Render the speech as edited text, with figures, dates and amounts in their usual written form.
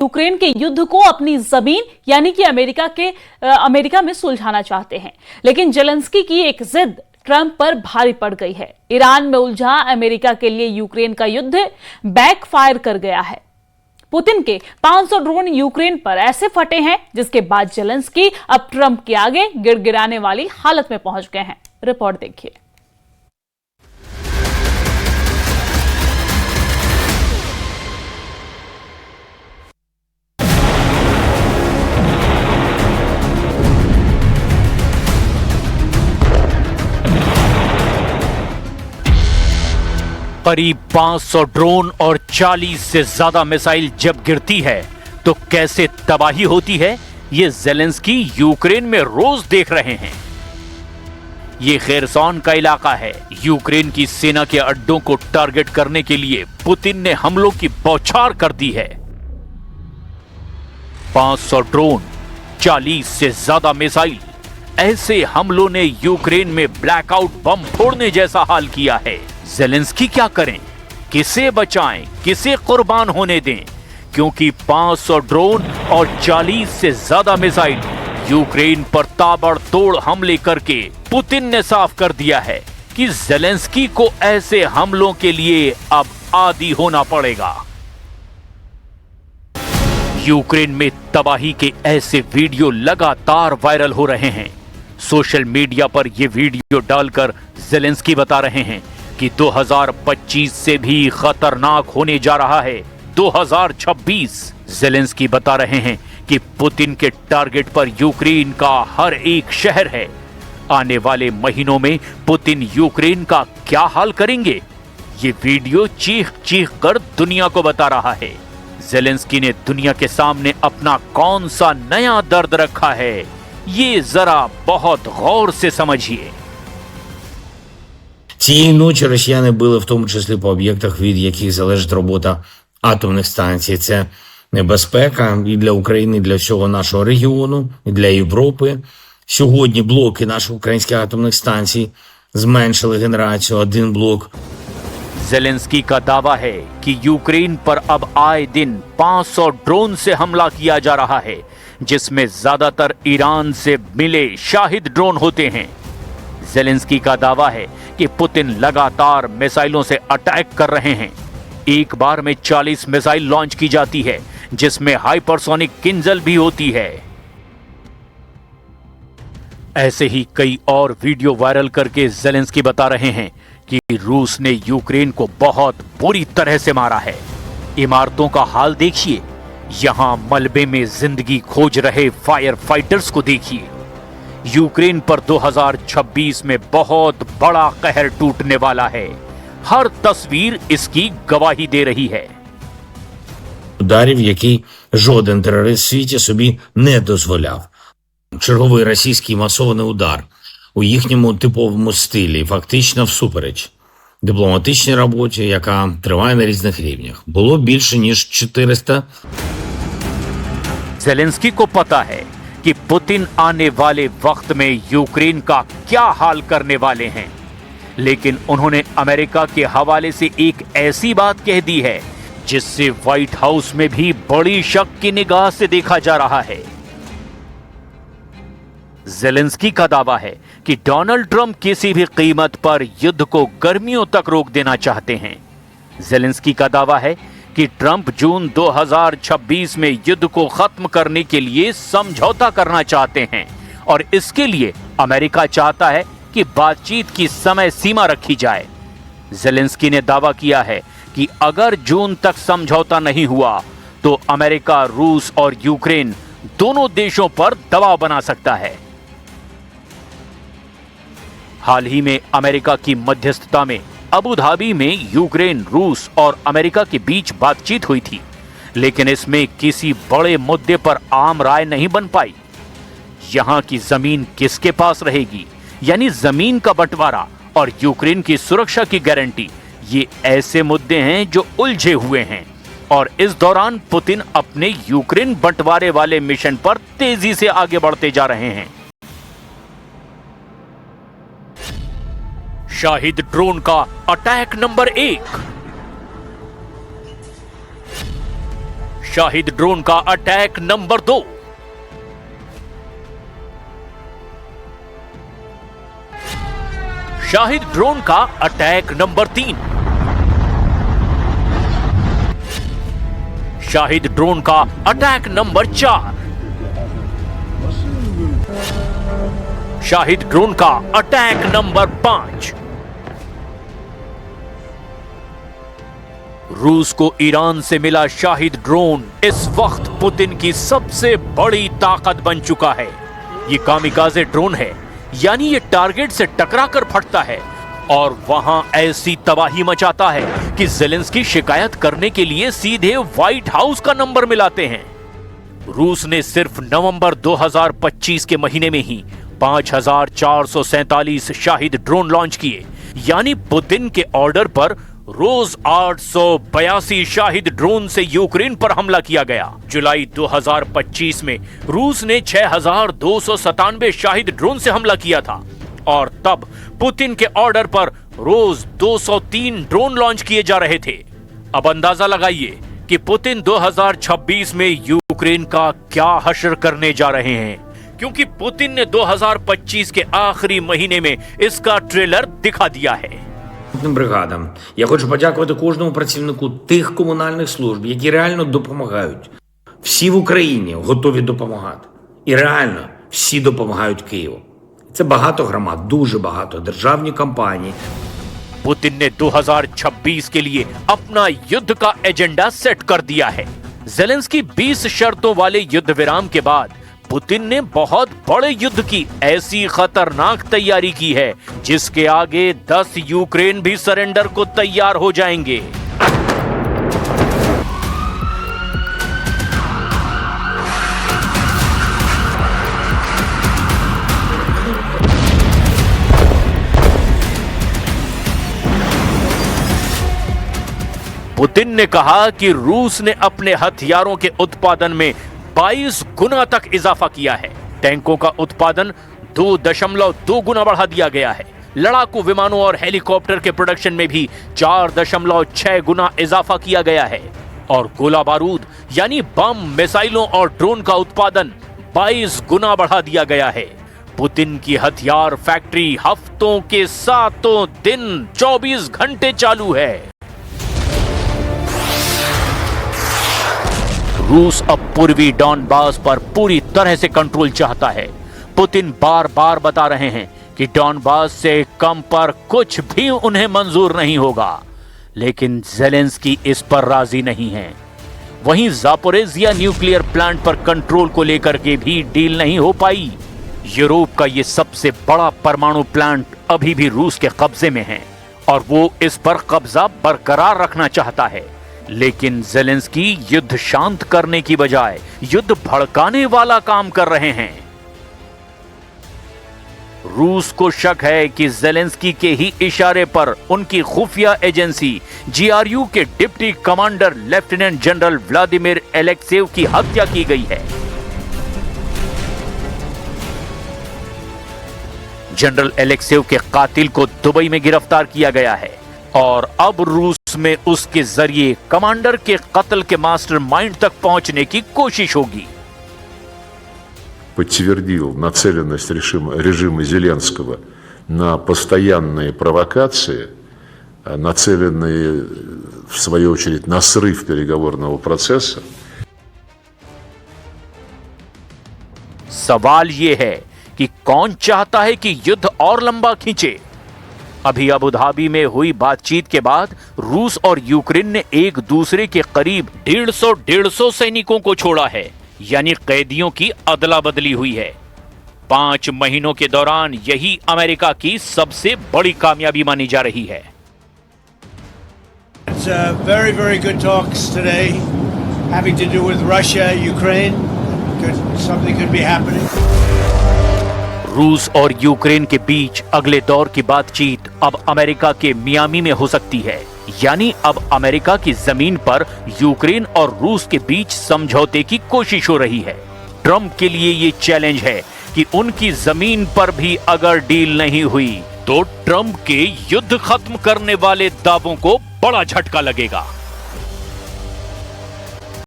Ukraine के युद्ध को अपनी जमीन यानी कि अमेरिका में सुलझाना चाहते हैं, लेकिन जेलेंस्की की एक जिद ट्रंप पर भारी पड़ गई है। ईरान में उलझा अमेरिका के लिए यूक्रेन का युद्ध बैकफायर कर गया है। पुतिन के 500 ड्रोन यूक्रेन पर ऐसे फटे हैं जिसके बाद जेलेंस्की अब ट्रंप के आगे गिड़गिड़ाने वाली हालत में पहुंच गए हैं। रिपोर्ट देखिए। करीब 500 ड्रोन और 40 से ज्यादा मिसाइल जब गिरती है तो कैसे तबाही होती है, ये जेलेंस्की यूक्रेन में रोज देख रहे हैं। ये खेरसॉन का इलाका है। यूक्रेन की सेना के अड्डों को टारगेट करने के लिए पुतिन ने हमलों की बौछार कर दी है। 500 ड्रोन, 40 से ज्यादा मिसाइल, ऐसे हमलों ने यूक्रेन में ब्लैकआउट बम फोड़ने जैसा हाल किया है। जेलेंस्की क्या करें, किसे बचाएं, किसे कुर्बान होने दें, क्योंकि 500 ड्रोन और 40 से ज्यादा मिसाइल यूक्रेन पर ताबड़तोड़ हमले करके पुतिन ने साफ कर दिया है कि जेलेंस्की को ऐसे हमलों के लिए अब आदी होना पड़ेगा। यूक्रेन में तबाही के ऐसे वीडियो लगातार वायरल हो रहे हैं। सोशल मीडिया पर यह वीडियो डालकर जेलेंस्की बता रहे हैं कि 2025 से भी खतरनाक होने जा रहा है 2026। जेलेंस्की बता रहे हैं कि पुतिन के टारगेट पर यूक्रेन का हर एक शहर है। आने वाले महीनों में पुतिन यूक्रेन का क्या हाल करेंगे, ये वीडियो चीख चीख कर दुनिया को बता रहा है। जेलेंस्की ने दुनिया के सामने अपना कौन सा नया दर्द रखा है, ये जरा बहुत गौर से समझिए। Цієї ночі росіяни били в тому числі по об'єктах, від яких залежить робота атомних станцій. Це небезпека і для України, і для всього нашого регіону, і для Європи. Сьогодні блоки наших українських атомних станцій зменшили генерацію, один блок. जेलेंस्की का दावा है कि यूक्रेन पर अब आए दिन 500 ड्रोन से हमला किया जा रहा है, जिसमें ज्यादातर ईरान से मिले शाहिद ड्रोन होते हैं। जेलेंस्की का दावा है कि पुतिन लगातार मिसाइलों से अटैक कर रहे हैं। एक बार में 40 मिसाइल लॉन्च की जाती है, जिसमें हाइपरसोनिक किंजल भी होती है। ऐसे ही कई और वीडियो वायरल करके जेलेंस्की बता रहे हैं कि रूस ने यूक्रेन को बहुत बुरी तरह से मारा है। इमारतों का हाल देखिए, यहां मलबे में जिंदगी खोज रहे फायर फाइटर्स को देखिए। यूक्रेन पर 2026 में बहुत बड़ा कहर टूटने वाला है। हर तस्वीर इसकी गवाही दे रही है। Ударів, який жоден терорист в світі собі не дозволяв. Черговий російський масований удар у їхньому типовому стилі, фактично всупереч дипломатичній роботі, яка триває на різних рівнях. Було більше ніж 400. जेलेंस्की को पता है कि पुतिन आने वाले वक्त में यूक्रेन का क्या हाल करने वाले हैं, लेकिन उन्होंने अमेरिका के हवाले से एक ऐसी बात कह दी है जिससे व्हाइट हाउस में भी बड़ी शक की निगाह से देखा जा रहा है। जेलेंस्की का दावा है कि डोनाल्ड ट्रंप किसी भी कीमत पर युद्ध को गर्मियों तक रोक देना चाहते हैं। जेलेंस्की का दावा है कि ट्रंप जून 2026 में युद्ध को खत्म करने के लिए समझौता करना चाहते हैं और इसके लिए अमेरिका चाहता है कि बातचीत की समय सीमा रखी जाए। जेलेंस्की ने दावा किया है कि अगर जून तक समझौता नहीं हुआ तो अमेरिका, रूस और यूक्रेन दोनों देशों पर दबाव बना सकता है। हाल ही में अमेरिका की मध्यस्थता में अबू धाबी में यूक्रेन, रूस और अमेरिका के बीच बातचीत हुई थी, लेकिन इसमें किसी बड़े मुद्दे पर आम राय नहीं बन पाई। यहां की जमीन किसके पास रहेगी, यानी जमीन का बंटवारा और यूक्रेन की सुरक्षा की गारंटी, ये ऐसे मुद्दे हैं जो उलझे हुए हैं और इस दौरान पुतिन अपने यूक्रेन बंटवारे वाले मिशन पर तेजी से आगे बढ़ते जा रहे हैं। शाहिद ड्रोन का अटैक नंबर 1। शाहिद ड्रोन का अटैक नंबर 2। शाहिद ड्रोन का अटैक नंबर 3। शाहिद ड्रोन का अटैक नंबर 4। शाहिद ड्रोन का अटैक नंबर 5। रूस को ईरान से मिला शाहिद ड्रोन इस वक्त पुतिन की सबसे बड़ी ताकत बन चुका है। ये कामिकाज़े ड्रोन है, यानी ये टारगेट से टकराकर फटता है और वहां ऐसी तबाही मचाता है कि ज़ेलेंस्की शिकायत करने के लिए सीधे व्हाइट हाउस का नंबर मिलाते हैं। रूस ने सिर्फ नवंबर 2025 के महीने में ही 5,447 शाहिद ड्रोन लॉन्च किए, यानी पुतिन के ऑर्डर पर रोज 882 शाहिद ड्रोन से यूक्रेन पर हमला किया गया। जुलाई 2025 में रूस ने 6,297 शाहिद ड्रोन से हमला किया था और तब पुतिन के ऑर्डर पर रोज 203 ड्रोन लॉन्च किए जा रहे थे। अब अंदाजा लगाइए कि पुतिन 2026 में यूक्रेन का क्या हश्र करने जा रहे हैं, क्योंकि पुतिन ने 2025 के आखिरी महीने में इसका ट्रेलर दिखा दिया है। Бригадам. Я хочу подякувати кожному працівнику тих комунальних служб, які реально допомагають. Всі в Україні готові допомагати. І реально всі допомагають Києву. Це багато громад, дуже багато, державні компанії. पुतिन ने 2026 के लिए अपना युद्ध का एजेंडा सेट कर दिया है। ज़ेलेंस्की 20 शर्तों वाले युद्ध विराम के बाद पुतिन ने बहुत बड़े युद्ध की ऐसी खतरनाक तैयारी की है जिसके आगे 10 यूक्रेन भी सरेंडर को तैयार हो जाएंगे। पुतिन ने कहा कि रूस ने अपने हथियारों के उत्पादन में 22 गुना तक इजाफा किया है। टैंकों का उत्पादन 2.2 गुना बढ़ा दिया गया है। लड़ाकू विमानों और हेलीकॉप्टर के प्रोडक्शन में भी 4.6 गुना इजाफा किया गया है और गोला बारूद यानी बम, मिसाइलों और ड्रोन का उत्पादन 22 गुना बढ़ा दिया गया है। पुतिन की हथियार फैक्ट्री हफ्तों के 7 दिन 24 घंटे चालू है। रूस अब पूर्वी डॉनबास पर पूरी तरह से कंट्रोल चाहता है। पुतिन बार बार बता रहे हैं कि डॉनबास से कम पर कुछ भी उन्हें मंजूर नहीं होगा, लेकिन ज़ेलेंस्की इस पर राजी नहीं है। वहीं ज़ापोरिज़िया न्यूक्लियर प्लांट पर कंट्रोल को लेकर के भी डील नहीं हो पाई। यूरोप का ये सबसे बड़ा परमाणु प्लांट अभी भी रूस के कब्जे में है और वो इस पर कब्जा बरकरार रखना चाहता है, लेकिन ज़ेलेंस्की युद्ध शांत करने की बजाय युद्ध भड़काने वाला काम कर रहे हैं। रूस को शक है कि ज़ेलेंस्की के ही इशारे पर उनकी खुफिया एजेंसी GRU के deputy commander lieutenant general Vladimir Alekseyev की हत्या की गई है। जनरल एलेक्सेव के कातिल को दुबई में गिरफ्तार किया गया है और अब रूस में उसके जरिए कमांडर के कत्ल के मास्टरमाइंड तक पहुंचने की कोशिश होगी। Подтвердил нацеленность режима Зеленского на постоянные провокации, нацеленные, в свою очередь, на срыв переговорного процесса. सवाल ये है कि कौन चाहता है कि युद्ध और लंबा खींचे। अभी अबू धाबी में हुई बातचीत के बाद रूस और यूक्रेन ने एक दूसरे के करीब 150 सैनिकों को छोड़ा है, यानी कैदियों की अदला बदली हुई है। 5 महीनों के दौरान यही अमेरिका की सबसे बड़ी कामयाबी मानी जा रही है। It's very, very good talks today, having to do with Russia, Ukraine. Something could be happening. रूस और यूक्रेन के बीच अगले दौर की बातचीत अब अमेरिका के मियामी में हो सकती है, यानी अब अमेरिका की जमीन पर यूक्रेन और रूस के बीच समझौते की कोशिश हो रही है। ट्रंप के लिए ये चैलेंज है कि उनकी जमीन पर भी अगर डील नहीं हुई तो ट्रंप के युद्ध खत्म करने वाले दावों को बड़ा झटका लगेगा।